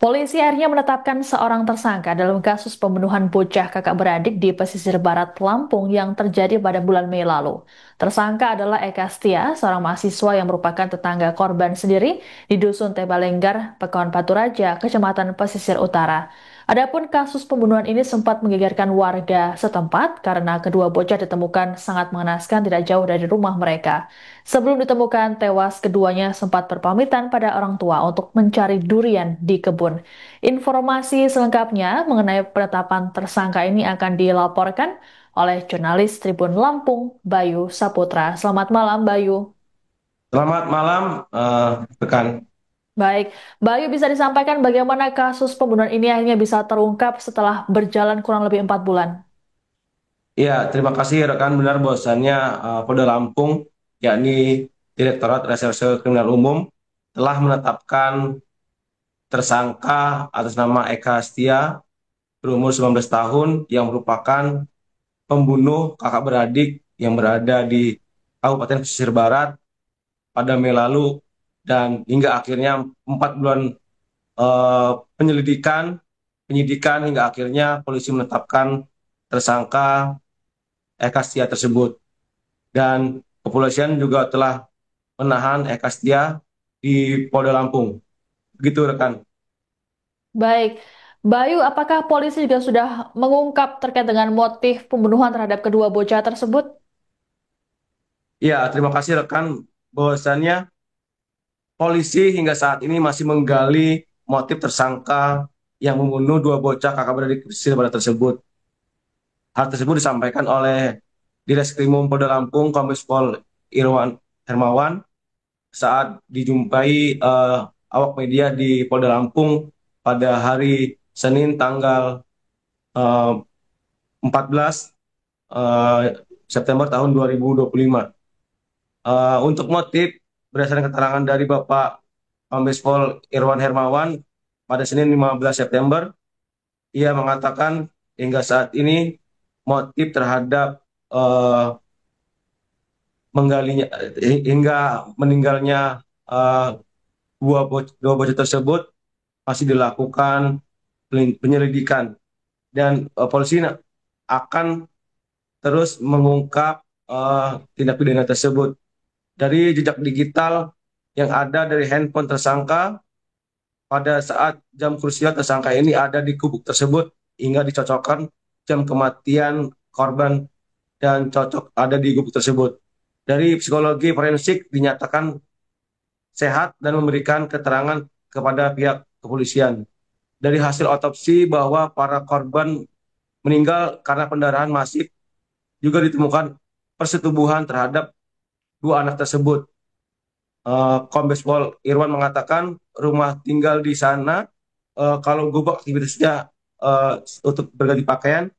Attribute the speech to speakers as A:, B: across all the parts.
A: Polisi akhirnya menetapkan seorang tersangka dalam kasus pembunuhan bocah kakak beradik di pesisir barat Lampung yang terjadi pada bulan Mei lalu. Tersangka adalah Eka Setia, seorang mahasiswa yang merupakan tetangga korban sendiri di Dusun Tebalenggar, Pekawan Paturaja, Kecamatan Pesisir Utara. Adapun kasus pembunuhan ini sempat menggegerkan warga setempat karena kedua bocah ditemukan sangat mengenaskan tidak jauh dari rumah mereka. Sebelum ditemukan tewas, keduanya sempat berpamitan pada orang tua untuk mencari durian di kebun. Informasi selengkapnya mengenai penetapan tersangka ini akan dilaporkan oleh jurnalis Tribun Lampung, Bayu Saputra. Selamat malam, Bayu.
B: Selamat malam, rekan.
A: Baik, Bayu bisa disampaikan bagaimana kasus pembunuhan ini akhirnya bisa terungkap setelah berjalan kurang lebih 4 bulan.
B: Ya, terima kasih rekan. Benar bahwasannya Polda Lampung, yakni Direktorat Reserse Kriminal Umum, telah menetapkan tersangka atas nama Eka Astia berumur 19 tahun yang merupakan pembunuh kakak beradik yang berada di Kabupaten Pesisir Barat pada Mei lalu, dan hingga akhirnya 4 bulan penyelidikan, penyidikan hingga akhirnya polisi menetapkan tersangka Eka Setia tersebut. Dan kepolisian juga telah menahan Eka Setia di Polda Lampung. Begitu rekan.
A: Baik, Bayu, apakah polisi juga sudah mengungkap terkait dengan motif pembunuhan terhadap kedua bocah tersebut?
B: Ya, terima kasih rekan. Bahwasannya polisi hingga saat ini masih menggali motif tersangka yang membunuh dua bocah kakak beradik pesisir pada tersebut. Hal tersebut disampaikan oleh Direskrimum Polda Lampung Kombes Pol Irwan Hermawan saat dijumpai awak media di Polda Lampung pada hari Senin tanggal eh, 14 September tahun 2025. Untuk motif, berdasarkan keterangan dari Bapak Kombes Pol Irwan Hermawan pada Senin 15 September, ia mengatakan hingga saat ini motif terhadap eh, menggalinya hingga meninggalnya eh, dua bocah tersebut masih dilakukan penyelidikan, dan polisi akan terus mengungkap tindak pidana tersebut. Dari jejak digital yang ada dari handphone tersangka, pada saat jam krusial tersangka ini ada di gubuk tersebut hingga dicocokkan jam kematian korban dan cocok ada di gubuk tersebut. Dari psikologi forensik dinyatakan sehat dan memberikan keterangan kepada pihak kepolisian. Dari hasil otopsi bahwa para korban meninggal karena pendarahan masif, juga ditemukan persetubuhan terhadap dua anak tersebut. Kombes Pol Irwan mengatakan rumah tinggal di sana, kalau gubuk aktivitasnya untuk berganti pakaian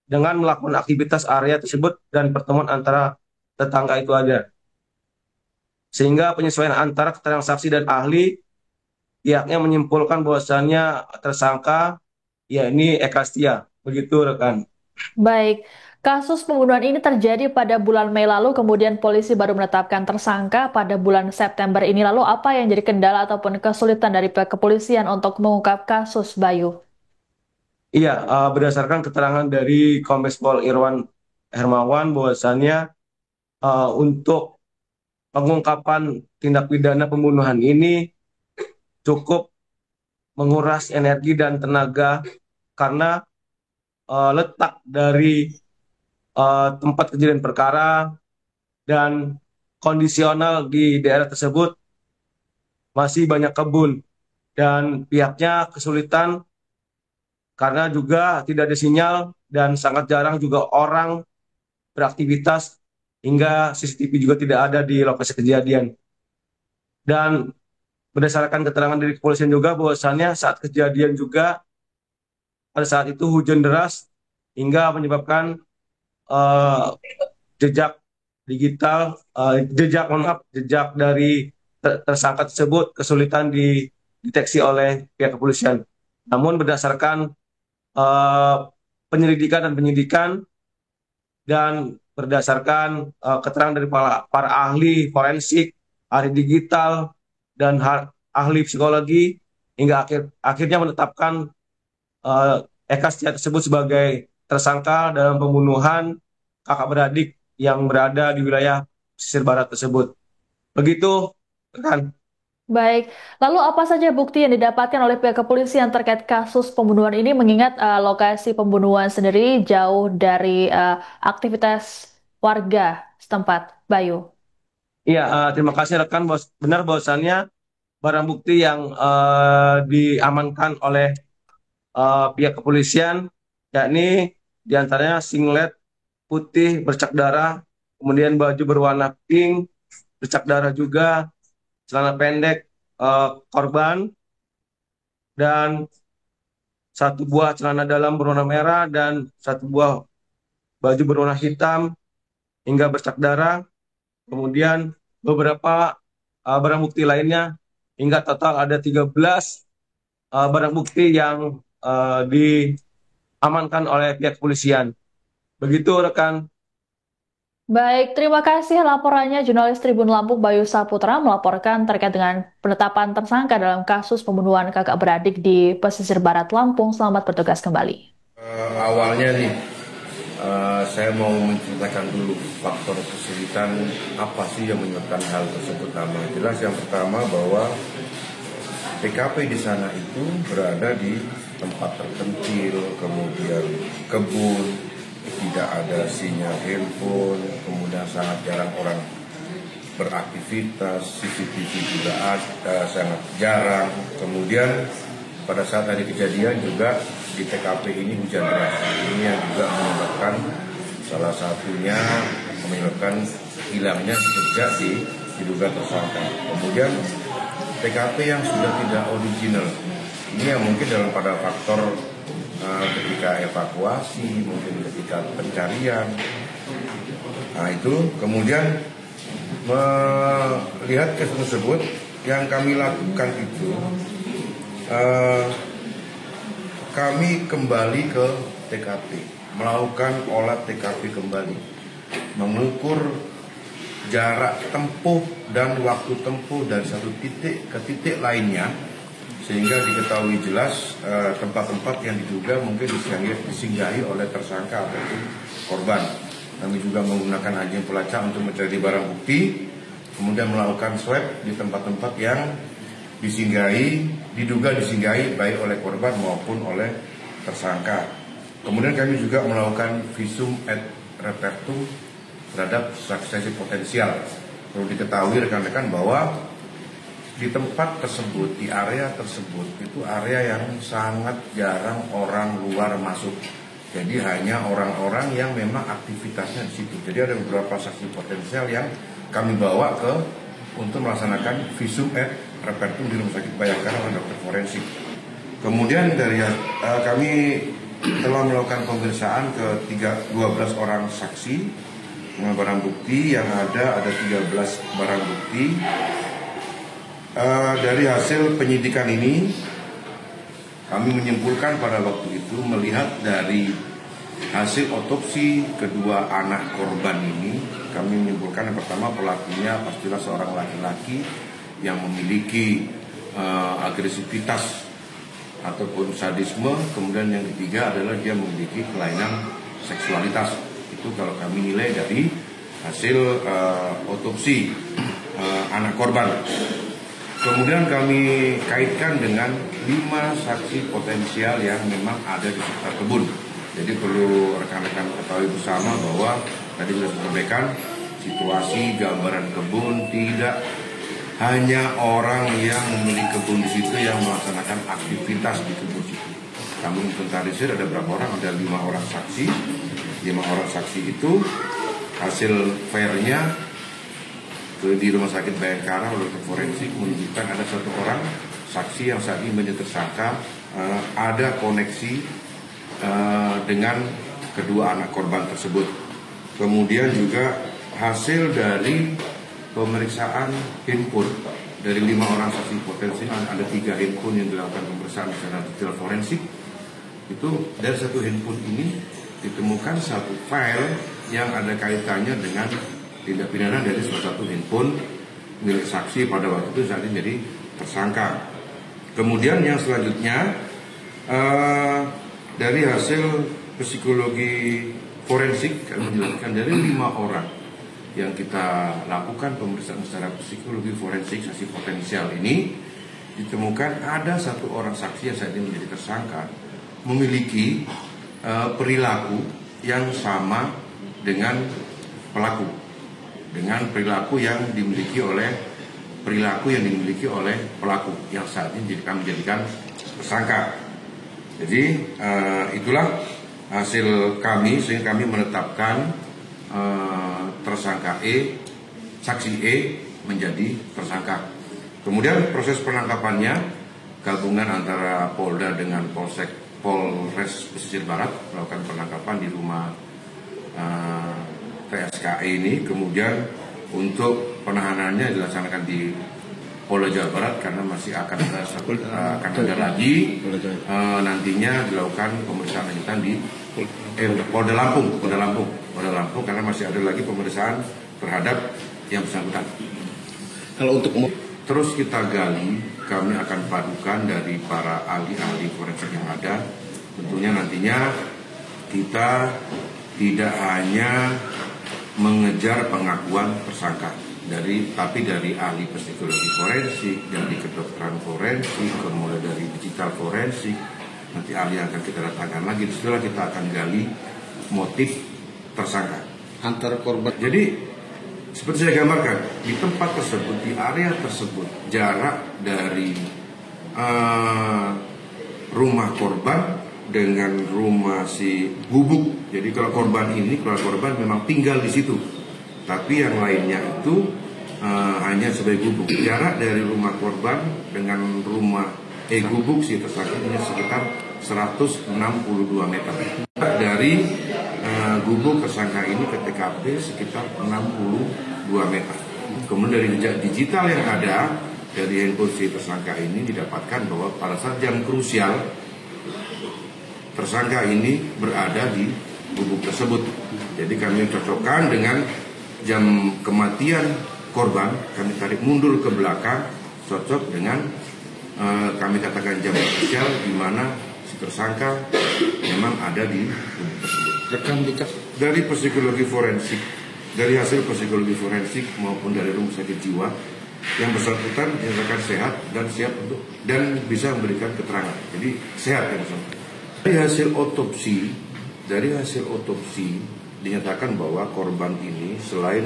B: dengan melakukan aktivitas area tersebut dan pertemuan antara tetangga itu ada. Sehingga penyesuaian antara keterangan saksi dan ahli, pihaknya menyimpulkan bahwasannya tersangka yakni Eka Setia. Begitu rekan.
A: Baik, kasus pembunuhan ini terjadi pada bulan Mei lalu, kemudian polisi baru menetapkan tersangka pada bulan September ini. Lalu apa yang jadi kendala ataupun kesulitan dari pihak kepolisian untuk mengungkap kasus, Bayu?
B: Iya, berdasarkan keterangan dari Kombes Pol Irwan Hermawan bahwasannya untuk pengungkapan tindak pidana pembunuhan ini cukup menguras energi dan tenaga karena letak dari tempat kejadian perkara dan kondisional di daerah tersebut masih banyak kebun, dan pihaknya kesulitan karena juga tidak ada sinyal dan sangat jarang juga orang beraktivitas, hingga CCTV juga tidak ada di lokasi kejadian. Dan berdasarkan keterangan dari kepolisian juga bahwasannya saat kejadian juga pada saat itu hujan deras hingga menyebabkan uh, jejak digital, jejak dari tersangka tersebut kesulitan dideteksi oleh pihak kepolisian. Namun berdasarkan uh, penyelidikan dan penyidikan dan berdasarkan keterangan dari para ahli forensik, ahli digital, dan ahli psikologi, hingga akhirnya menetapkan eh, Eka Setia tersebut sebagai tersangka dalam pembunuhan kakak beradik yang berada di wilayah pesisir barat tersebut. Begitu, kan?
A: Baik, lalu apa saja bukti yang didapatkan oleh pihak kepolisian terkait kasus pembunuhan ini mengingat lokasi pembunuhan sendiri jauh dari aktivitas warga setempat, Bayu?
B: Iya, terima kasih rekan. Benar bahwasannya barang bukti yang diamankan oleh pihak kepolisian, yakni diantaranya singlet putih bercak darah, kemudian baju berwarna pink bercak darah juga, celana pendek korban, dan satu buah celana dalam berwarna merah dan satu buah baju berwarna hitam hingga bercak darah. Kemudian beberapa barang bukti lainnya hingga total ada 13 barang bukti yang diamankan oleh pihak kepolisian. Begitu rekan.
A: Baik, terima kasih laporannya jurnalis Tribun Lampung Bayu Saputra melaporkan terkait dengan penetapan tersangka dalam kasus pembunuhan kakak beradik di pesisir barat Lampung. Selamat bertugas kembali.
C: Awalnya nih, saya mau menceritakan dulu faktor kesulitan apa sih yang menyebabkan hal tersebut. Jelas yang pertama bahwa TKP di sana itu berada di tempat terpencil, kemudian kebun, tidak ada sinyal handphone, kemudian sangat jarang orang beraktivitas, CCTV juga ada, sangat jarang. Kemudian pada saat hari kejadian juga di TKP ini hujan deras. Ini yang juga menyebabkan salah satunya menyebabkan hilangnya jejak si diduga tersangka. Kemudian TKP yang sudah tidak original. Ini yang mungkin dalam pada faktor ketika evakuasi, mungkin ketika pencarian. Nah itu kemudian melihat kasus tersebut yang kami lakukan itu kami kembali ke TKP, melakukan olah TKP kembali, mengukur jarak tempuh dan waktu tempuh dari satu titik ke titik lainnya, sehingga diketahui jelas tempat-tempat yang diduga mungkin disinggahi oleh tersangka ataupun korban. Kami juga menggunakan anjing pelacak untuk mencari barang bukti, kemudian melakukan swab di tempat-tempat yang diduga disinggahi baik oleh korban maupun oleh tersangka. Kemudian kami juga melakukan visum et repertum terhadap saksi potensial. Perlu diketahui rekan-rekan bahwa di tempat tersebut, di area tersebut, itu area yang sangat jarang orang luar masuk. Jadi hanya orang-orang yang memang aktivitasnya di situ. Jadi ada beberapa saksi potensial yang kami bawa untuk melaksanakan visum et repertum di Rumah Sakit Bayangkara oleh dokter forensik. Kemudian kami telah melakukan pemeriksaan ke 12 orang saksi dengan barang bukti yang ada 13 barang bukti. Dari hasil penyidikan ini kami menyimpulkan pada waktu itu melihat dari hasil otopsi kedua anak korban ini, kami menyimpulkan yang pertama pelakunya pastilah seorang laki-laki yang memiliki agresivitas ataupun sadisme. Kemudian yang ketiga adalah dia memiliki kelainan seksualitas. Itu kalau kami nilai dari hasil otopsi anak korban. Kemudian kami kaitkan dengan 5 saksi potensial yang memang ada di sekitar kebun. Jadi perlu rekan-rekan ketahui bersama bahwa tadi sudah disampaikan situasi gambaran kebun tidak hanya orang yang memiliki kebun di situ yang melaksanakan aktivitas di kebun situ. Kami inventarisir ada berapa orang, ada 5 orang saksi. 5 orang saksi itu hasil fairnya di Rumah Sakit Bayangkara oleh forensik menunjukkan ada 1 orang saksi yang saat ini menjadi tersangka ada koneksi dengan kedua anak korban tersebut. Kemudian juga hasil dari pemeriksaan handphone dari 5 orang saksi potensi, ada 3 handphone yang dilakukan pemeriksaan secara detail forensik. Itu dari 1 handphone ini ditemukan 1 file yang ada kaitannya dengan tindak pidana dari salah satu handphone milik saksi pada waktu itu saat ini jadi tersangka. Kemudian yang selanjutnya dari hasil psikologi forensik kami menjelaskan dari 5 orang yang kita lakukan pemeriksaan secara psikologi forensik saksi potensial ini, ditemukan ada 1 orang saksi yang saat ini menjadi tersangka memiliki perilaku yang sama dengan pelaku, dengan perilaku yang dimiliki oleh pelaku yang saat ini kami jadikan tersangka. Jadi itulah hasil kami, sehingga kami menetapkan tersangka saksi E menjadi tersangka. Kemudian proses penangkapannya gabungan antara Polda dengan Polres Pesisir Barat melakukan penangkapan di rumah TSKE ini. Kemudian untuk penahanannya dilaksanakan di Polda Jawa Barat karena masih akan ada lagi nantinya dilakukan pemeriksaan lanjutan di Polda Lampung karena masih ada lagi pemeriksaan terhadap yang bersangkutan. Kalau untuk terus kita gali, kami akan padukan dari para ahli-ahli forensik yang ada. Tentunya nantinya kita tidak hanya mengejar pengakuan tersangka tapi dari ahli psikologi forensik, dari kedokteran forensik, kemudian dari digital forensik, nanti ahli yang akan kita datangkan lagi. Disitulah kita akan gali motif tersangka antar korban. Jadi seperti saya gambarkan, di tempat tersebut, di area tersebut, jarak dari rumah korban dengan rumah si Bubuk. Jadi kalau korban memang tinggal di situ, tapi yang lainnya itu hanya sebagai Bubuk. Jarak dari rumah korban dengan rumah Gubuk si tersangka ini sekitar 162 meter. Dari Gubuk tersangka ini ke TKP sekitar 62 meter. Kemudian dari jejak digital yang ada dari handphone si tersangka ini didapatkan bahwa pada saat jam krusial tersangka ini berada di Gubuk tersebut. Jadi kami cocokkan dengan jam kematian korban, kami tarik mundur ke belakang, cocok dengan kami katakan jam krusial di mana si tersangka memang ada di Gubuk tersebut. Dari psikologi forensik, dari hasil psikologi forensik maupun dari rumah sakit jiwa, yang bersangkutan dinyatakan sehat dan siap untuk dan bisa memberikan keterangan. Jadi sehat yang bersangkutan. Dari hasil otopsi dinyatakan bahwa korban ini selain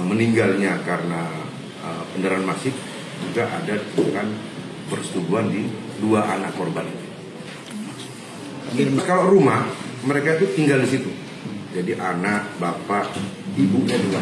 C: meninggalnya karena pendarahan masif, juga ada ditemukan persetubuhan di 2 anak korban. Kalau rumah mereka itu tinggal di situ, jadi anak, bapak, ibunya juga.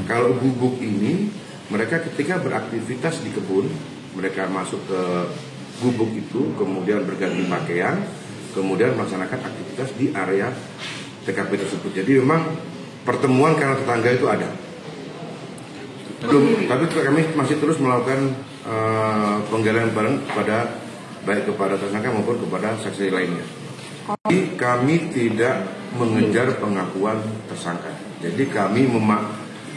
C: Kalau Gubuk ini mereka ketika beraktivitas di kebun, mereka masuk ke Gubuk itu, kemudian berganti pakaian, kemudian melaksanakan aktivitas di area TKP tersebut. Jadi memang pertemuan karena tetangga itu ada. Tapi kami masih terus melakukan penggalian bareng baik kepada tersangka maupun kepada saksi lainnya. Jadi kami tidak mengejar pengakuan tersangka. Jadi kami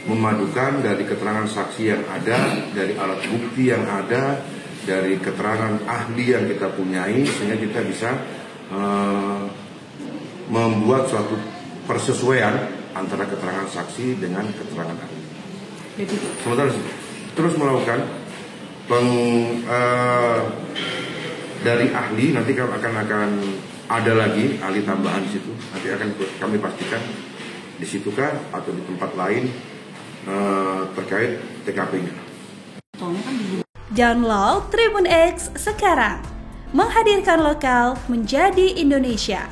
C: memadukan dari keterangan saksi yang ada, dari alat bukti yang ada, dari keterangan ahli yang kita punyai, sehingga kita bisa membuat suatu persesuaian antara keterangan saksi dengan keterangan ahli. Sementara terus melakukan dari ahli, nanti akan ada lagi ahli tambahan di situ. Nanti akan kami pastikan di situkah atau di tempat lain terkait TKP-nya.
D: Download Tribun X sekarang, menghadirkan lokal menjadi Indonesia.